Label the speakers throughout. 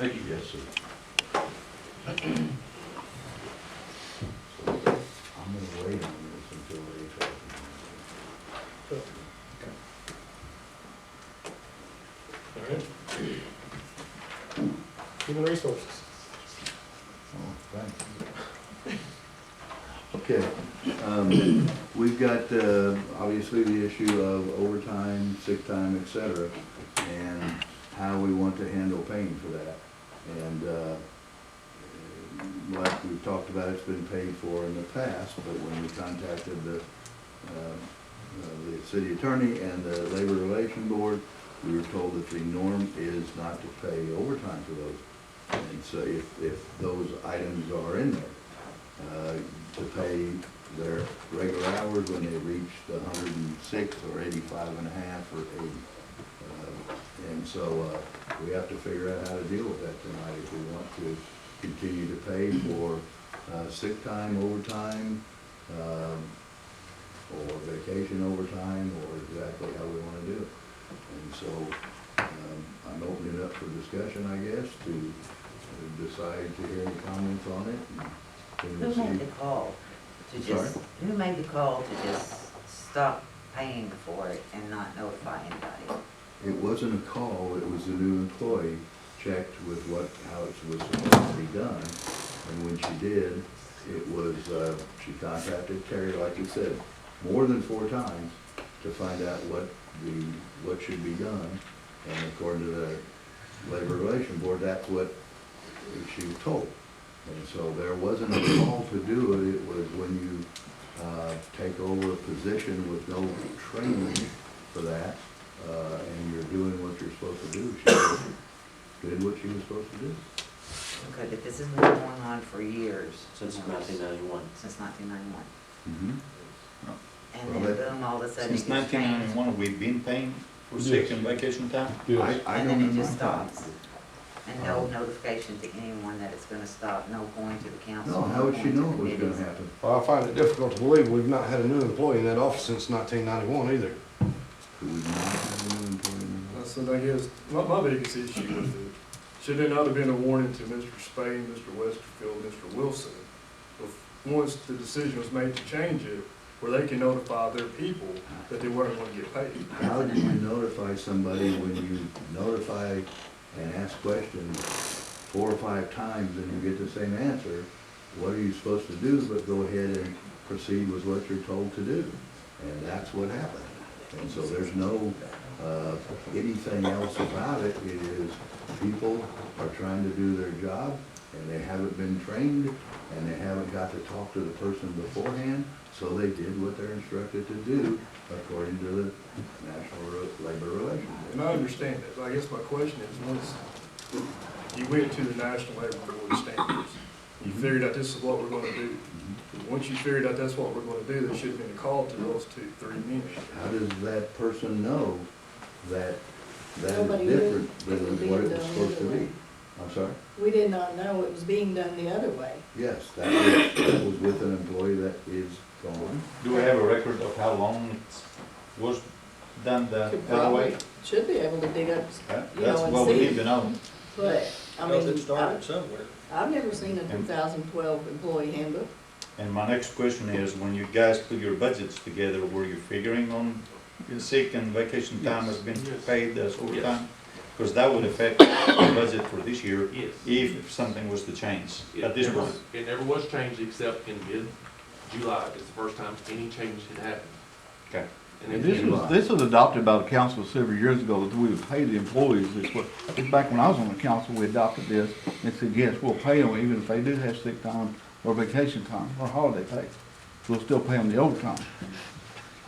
Speaker 1: Thank you. Yes, sir.
Speaker 2: I'm gonna wait on this until they talk.
Speaker 3: All right. Human resources.
Speaker 2: Oh, thanks. Okay, we've got, obviously the issue of overtime, sick time, et cetera, and how we want to handle paying for that. And, like we've talked about, it's been paid for in the past, but when we contacted the city attorney and the labor relation board, we were told that the norm is not to pay overtime for those. And so if those items are in there, to pay their regular hours when they reach the 106 or 85 and a half or 80. And so we have to figure out how to deal with that tonight if we want to continue to pay for sick time, overtime, or vacation overtime, or exactly how we want to do it. And so I'm opening it up for discussion, I guess, to decide to hear any comments on it.
Speaker 4: Who made the call to just, who made the call to just stop paying for it and not notify anybody?
Speaker 2: It wasn't a call, it was a new employee checked with how it was supposed to be done. And when she did, it was, she contacted Terry, like you said, more than 4 times to find out what should be done. And according to the Labor Relation Board, that's what she was told. And so there wasn't a call to do it. It was when you take over a position with no training for that, and you're doing what you're supposed to do. She did what she was supposed to do.
Speaker 4: Okay, but this has been going on for years.
Speaker 1: Since 1991.
Speaker 4: Since 1991.
Speaker 2: Mm-hmm.
Speaker 4: And
Speaker 2: Well,
Speaker 4: then boom, all of a sudden it
Speaker 5: Since
Speaker 4: gets changed.
Speaker 5: 1991, we've been paying for sick and vacation time?
Speaker 2: I
Speaker 3: Yes.
Speaker 2: don't
Speaker 4: And then it
Speaker 2: remember.
Speaker 4: just stops. And no notification to anyone that it's gonna stop, no going to the council.
Speaker 2: No, how would she
Speaker 4: going to
Speaker 2: know it was gonna
Speaker 4: committees.
Speaker 2: happen?
Speaker 3: Well, I find it difficult to believe we've not had a new employee in that office since 1991 either.
Speaker 2: Could we not have a new employee?
Speaker 6: So I guess, my biggest issue with it, should there not have been a warning to Mr. Spain, Mr. Westerfield, Mr. Wilson, once the decision was made to change it, where they can notify their people that they weren't going to get paid?
Speaker 2: How do you notify somebody when you notify and ask questions 4 or 5 times and you get the same answer? What are you supposed to do but go ahead and proceed with what you're told to do? And that's what happened. And so there's no anything else about it. It is people are trying to do their job and they haven't been trained and they haven't got to talk to the person beforehand, so they did what they're instructed to do according to the National Labor Relations Board.
Speaker 6: And I understand that, but I guess my question is, once you went to the National Labor Board standards, you figured out this is what we're gonna do. Once you figured out that's what we're gonna do, there should have been a call to those 2, 3 men.
Speaker 2: How does that person know that that
Speaker 7: Nobody
Speaker 2: is
Speaker 7: knew
Speaker 2: different
Speaker 7: it was
Speaker 2: than
Speaker 7: being
Speaker 2: what it
Speaker 7: done
Speaker 2: was
Speaker 7: the
Speaker 2: supposed to
Speaker 7: other
Speaker 2: be?
Speaker 7: way.
Speaker 2: I'm sorry?
Speaker 7: We did not know it was being done the other way.
Speaker 2: Yes, that was with an employee that is gone.
Speaker 5: Do we have a record of how long it was done the
Speaker 7: Could
Speaker 5: other way?
Speaker 7: probably, should be able to dig up, you
Speaker 5: That's
Speaker 7: know, and
Speaker 5: what we
Speaker 7: see.
Speaker 5: need to know.
Speaker 7: But, I
Speaker 3: Because
Speaker 7: mean,
Speaker 3: it started somewhere.
Speaker 7: I've never seen a 2012 employee handbook.
Speaker 5: And my next question is, when you guys put your budgets together, were you figuring on your sick and vacation time has been paid as overtime? Because that would affect the budget for this year
Speaker 1: Yes.
Speaker 5: if something was to change at this point.
Speaker 1: It never was changed except in mid-July. It's the first time any change had happened.
Speaker 5: Okay.
Speaker 1: And then
Speaker 8: This was adopted by the council several years ago, that we would pay the employees. It's back when I was on the council, we adopted this and said, yes, we'll pay them even if they do have sick time or vacation time or holiday pay. We'll still pay them the overtime.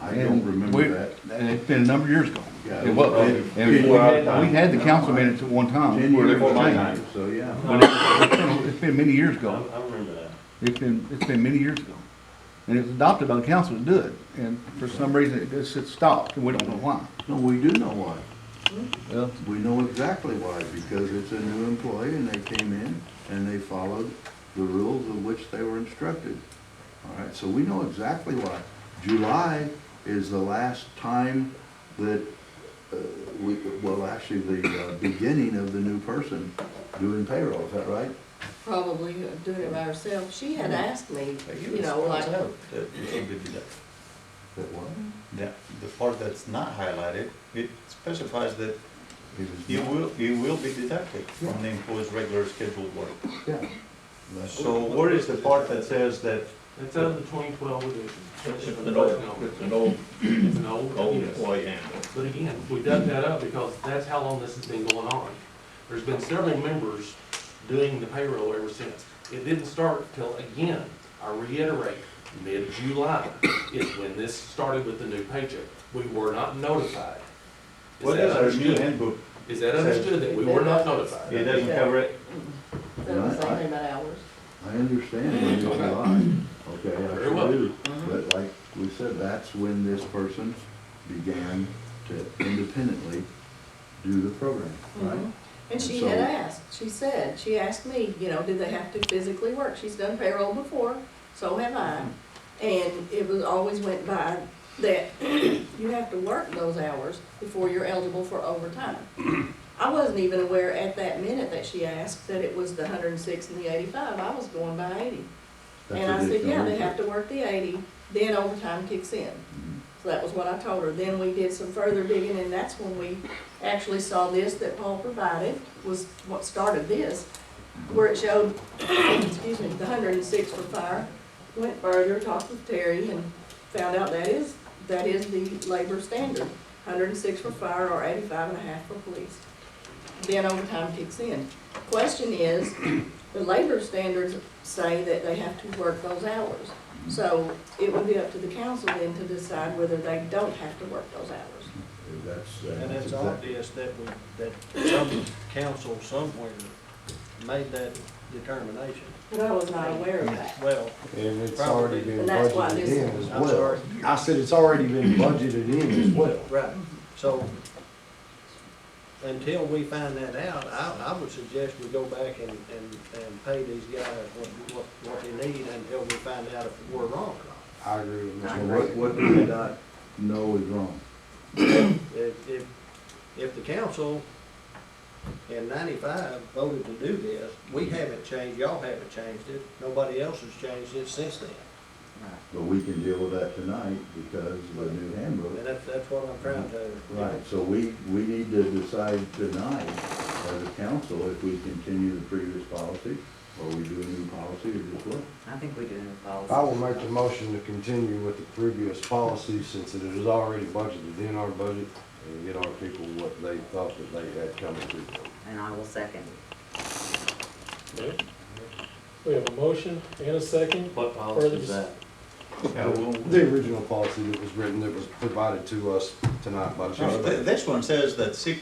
Speaker 2: I don't remember that.
Speaker 8: And it's been a number of years ago.
Speaker 2: Yeah,
Speaker 8: It was, and we had the council minutes at one time.
Speaker 2: 10
Speaker 8: where
Speaker 2: years
Speaker 8: it was
Speaker 2: ago,
Speaker 8: changed.
Speaker 2: so yeah.
Speaker 8: But it's been many years ago.
Speaker 1: I remember that.
Speaker 8: It's been many years ago. And it was adopted by the council to do it. And for some reason, it stopped, and we don't know why.
Speaker 2: No, we do know why.
Speaker 8: Well,
Speaker 2: We know exactly why, because it's a new employee and they came in and they followed the rules of which they were instructed. All right, so we know exactly why. July is the last time that Well, actually, the beginning of the new person doing payroll, is that right?
Speaker 7: Probably doing it by herself. She had asked me,
Speaker 5: But
Speaker 7: you know, like,
Speaker 5: That it should be deducted.
Speaker 2: That what?
Speaker 5: The part that's not highlighted, it specifies that
Speaker 2: He was
Speaker 5: it will be deducted from the employee's regular scheduled work.
Speaker 2: Yeah. That's-
Speaker 5: So where is the part that says that
Speaker 1: It's out of the 2012 edition.
Speaker 9: It's an old,
Speaker 1: It's an old,
Speaker 9: old
Speaker 1: yes.
Speaker 9: employee handbook.
Speaker 1: But again, we dug that up because that's how long this has been going on. There's been several members doing the payroll ever since. It didn't start till, again, I reiterate, mid-July is when this started with the new paycheck. We were not notified.
Speaker 5: what
Speaker 1: that
Speaker 5: is our new
Speaker 1: understood?
Speaker 5: handbook?
Speaker 1: Is that understood that we were not notified?
Speaker 5: It doesn't cover it.
Speaker 7: that was the same about hours.
Speaker 2: I understand when you lie, okay, I
Speaker 1: Very well.
Speaker 2: sure do. But like we said, that's when this person began to independently do the program, right?
Speaker 7: Mhm. And she
Speaker 2: So-
Speaker 7: had asked, she asked me, you know, did they have to physically work? She's done payroll before, so have I. And it was, always went by that you have to work those hours before you're eligible for overtime. I wasn't even aware at that minute that she asked that it was the 106 and the 85. I was going by 80.
Speaker 2: That's
Speaker 7: And I said,
Speaker 2: additional
Speaker 7: yeah, they
Speaker 2: work.
Speaker 7: have to work the 80, then overtime kicks in.
Speaker 2: Mhm.
Speaker 7: So that was what I told her. Then we did some further digging, and that's when we actually saw this that Paul provided, was what started this, where it showed, excuse me, the 106 for fire. Went further, talked with Terry, and found out that is the labor standard. 106 for fire or 85.5 for police. Then overtime kicks in. Question is, the labor standards say that they have to work those hours. So it would be up to the council then to decide whether they don't have to work those hours.
Speaker 10: And
Speaker 2: That's
Speaker 10: it's
Speaker 2: exactly.
Speaker 10: obvious that some council somewhere made that determination.
Speaker 7: But I was not aware of that.
Speaker 10: Well,
Speaker 3: And it's
Speaker 10: Probably.
Speaker 3: already been
Speaker 7: And that's why
Speaker 3: budgeted
Speaker 7: this-
Speaker 3: in as
Speaker 10: I'm
Speaker 3: well.
Speaker 10: sorry.
Speaker 3: I said it's already been budgeted in as well.
Speaker 10: right, so until we find that out, I would suggest we go back and pay these guys what they need until we find out if we're wrong or
Speaker 3: I agree with
Speaker 2: So
Speaker 3: Mr. Ray.
Speaker 2: what do we not know is wrong?
Speaker 10: not. If the council in 95 voted to do this, we haven't changed, y'all haven't changed it, nobody else has changed it since then.
Speaker 2: But we can deal with that tonight because of the new handbook.
Speaker 10: And that's what I'm trying to.
Speaker 2: Right, so we need to decide tonight as a council if we continue the previous policy, or we do a new policy, or just what?
Speaker 4: I think we do new policy.
Speaker 3: I will make the motion to continue with the previous policy since it is already budgeted in our budget and get our people what they thought that they had coming to them.
Speaker 4: And I will second.
Speaker 11: Okay. We have a motion and a second.
Speaker 1: What policy
Speaker 11: Further
Speaker 1: is that?
Speaker 3: The original policy that was written, that was provided to us tonight by the
Speaker 5: So
Speaker 3: sheriff.
Speaker 5: this one says that sick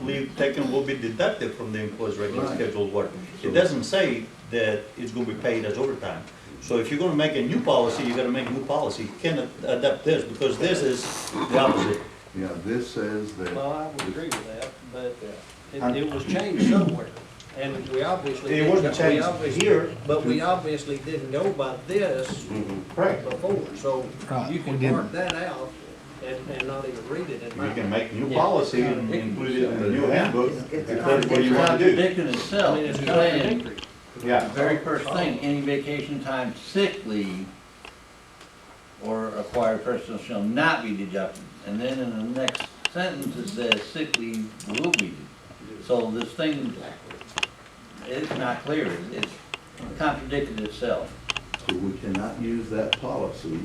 Speaker 5: leave taken will be deducted from the employee's regular
Speaker 2: Right.
Speaker 5: scheduled work. It doesn't say that it's gonna be paid as overtime. So if you're gonna make a new policy, you gotta make a new policy. You can't adapt this, because this is the opposite.
Speaker 2: Yeah, this says that.
Speaker 10: Well, I would agree with that, but it was changed somewhere. And we obviously.
Speaker 5: It wasn't
Speaker 10: didn't- we
Speaker 5: changed
Speaker 10: obviously-
Speaker 5: here.
Speaker 10: But we obviously didn't go by this
Speaker 5: Correct.
Speaker 10: before, so
Speaker 8: Right,
Speaker 10: you
Speaker 8: we
Speaker 10: can
Speaker 8: didn't.
Speaker 10: mark that out and not even read it in my.
Speaker 5: You can make new
Speaker 10: Yeah.
Speaker 5: policy and include it in the new handbook,
Speaker 4: It's
Speaker 5: if
Speaker 4: a
Speaker 5: that's what you wanna do.
Speaker 12: Contradicting itself,
Speaker 10: I mean, it's
Speaker 12: it's saying,
Speaker 10: contradictory.
Speaker 5: Yeah.
Speaker 12: very first thing, any vacation time sick leave or acquired personal shall not be deducted. And then in the next sentence, it says sick leave will be. So this thing, it's not clear, it's contradicted itself.
Speaker 2: So we cannot use that policy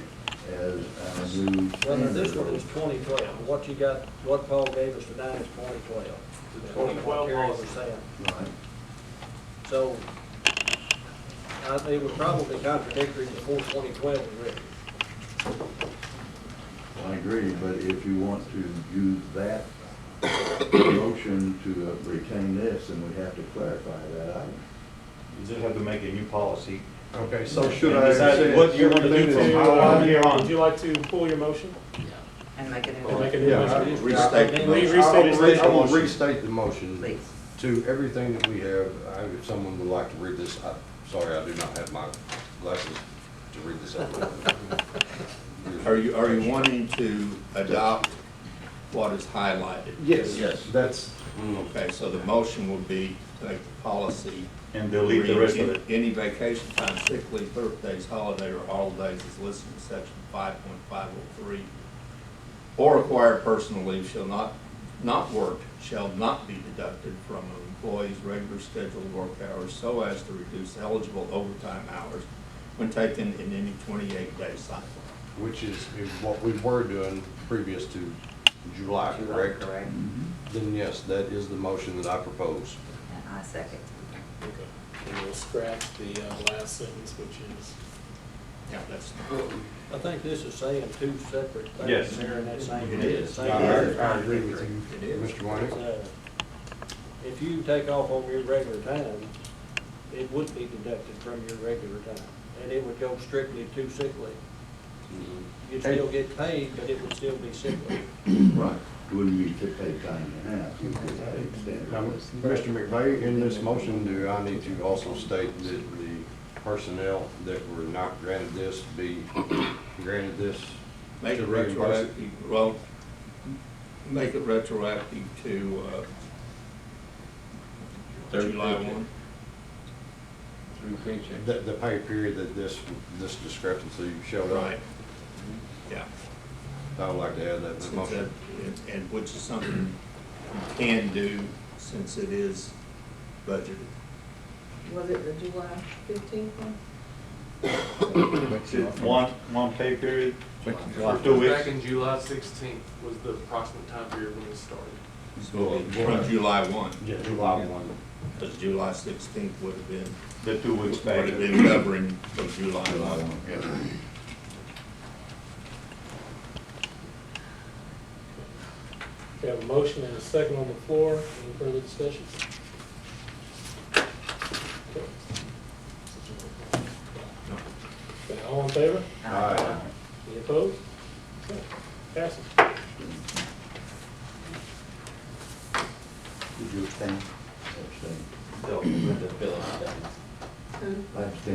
Speaker 2: as our new
Speaker 10: Well, now, this one
Speaker 2: standard.
Speaker 10: is 2012. What you got, what Paul gave us tonight is 2012.
Speaker 1: The 2012
Speaker 10: Terry was
Speaker 1: policy.
Speaker 10: saying.
Speaker 2: Right.
Speaker 10: So, it was probably contradictory before 2012 was written.
Speaker 2: I agree, but if you want to use that motion to retain this, then we have to clarify that item.
Speaker 5: You just have to make a new policy.
Speaker 3: Okay, so should
Speaker 5: And
Speaker 3: I
Speaker 5: decide
Speaker 3: say
Speaker 5: what you wanna do
Speaker 3: everything
Speaker 5: from
Speaker 3: that's
Speaker 5: here on.
Speaker 11: Would you like to pull your motion?
Speaker 4: And make it
Speaker 11: Or make a
Speaker 4: new,
Speaker 11: new
Speaker 3: Yeah,
Speaker 11: motion?
Speaker 5: Restate the
Speaker 11: Please
Speaker 5: motion.
Speaker 11: restate
Speaker 3: I will
Speaker 11: motion.
Speaker 3: restate the motion
Speaker 4: please.
Speaker 3: to everything that we have. If someone would like to read this, sorry, I do not have my glasses to read this out.
Speaker 9: Are you wanting to adopt what is highlighted.
Speaker 3: Yes.
Speaker 12: Yes.
Speaker 3: That's,
Speaker 9: Okay, so the motion would be to take the policy.
Speaker 5: And delete the rest of it.
Speaker 9: Any vacation time, sick leave, birthdays, holiday, or holidays is listed in section 5.503. Or acquired personal leave shall not work, shall not be deducted from an employee's regular scheduled work hours so as to reduce eligible overtime hours when taken in any 28-day cycle.
Speaker 3: which is what we were doing previous to July, correct?
Speaker 4: Correct.
Speaker 3: Then yes, that is the motion that I propose.
Speaker 4: And I second.
Speaker 11: Okay. And we'll scratch the last sentence, which is,
Speaker 9: Yeah, that's,
Speaker 10: I think this is saying two separate
Speaker 5: Yes.
Speaker 10: things there in that same.
Speaker 9: It is.
Speaker 10: same
Speaker 3: I
Speaker 10: paragraph.
Speaker 3: agree with you,
Speaker 9: It is.
Speaker 3: Mr. Wayne.
Speaker 10: If you take off on your regular time, it would be deducted from your regular time, and it would go strictly to sick leave. You'd still get paid, but it would still be sick leave.
Speaker 2: Right. Wouldn't be paid time and a half, you could extend
Speaker 3: Now,
Speaker 2: it.
Speaker 3: Mr. McVeigh, in this motion, do I need to also state that the personnel that were not granted this be granted this?
Speaker 9: make
Speaker 3: to
Speaker 9: it
Speaker 3: reimburse
Speaker 9: retroactive, well, make it retroactive to, July 1.
Speaker 12: Through paycheck.
Speaker 3: The pay period that this discrepancy showed up.
Speaker 9: Right. Yeah.
Speaker 3: I would like to add that to
Speaker 9: Since
Speaker 3: the motion.
Speaker 9: that- And which is something you can do since it is budgeted.
Speaker 7: Was it the July 15th one?
Speaker 5: One pay period,
Speaker 1: It
Speaker 5: 2
Speaker 1: was
Speaker 5: weeks.
Speaker 1: back in July 16th was the approximate time period when it started.
Speaker 9: So it'd be from July 1,
Speaker 3: Yeah, July 1.
Speaker 9: because July 16th would have been,
Speaker 5: The 2 weeks
Speaker 9: would
Speaker 5: back.
Speaker 9: have been covering from July
Speaker 2: July
Speaker 9: 1.
Speaker 2: one, yeah.
Speaker 11: we have a motion and a second on the floor. Any further discussion? Okay, all in favor?
Speaker 3: Aye.
Speaker 11: Any opposed? Okay, passes.
Speaker 2: Did you abstain? Abstain.
Speaker 7: Who?
Speaker 2: I abstained.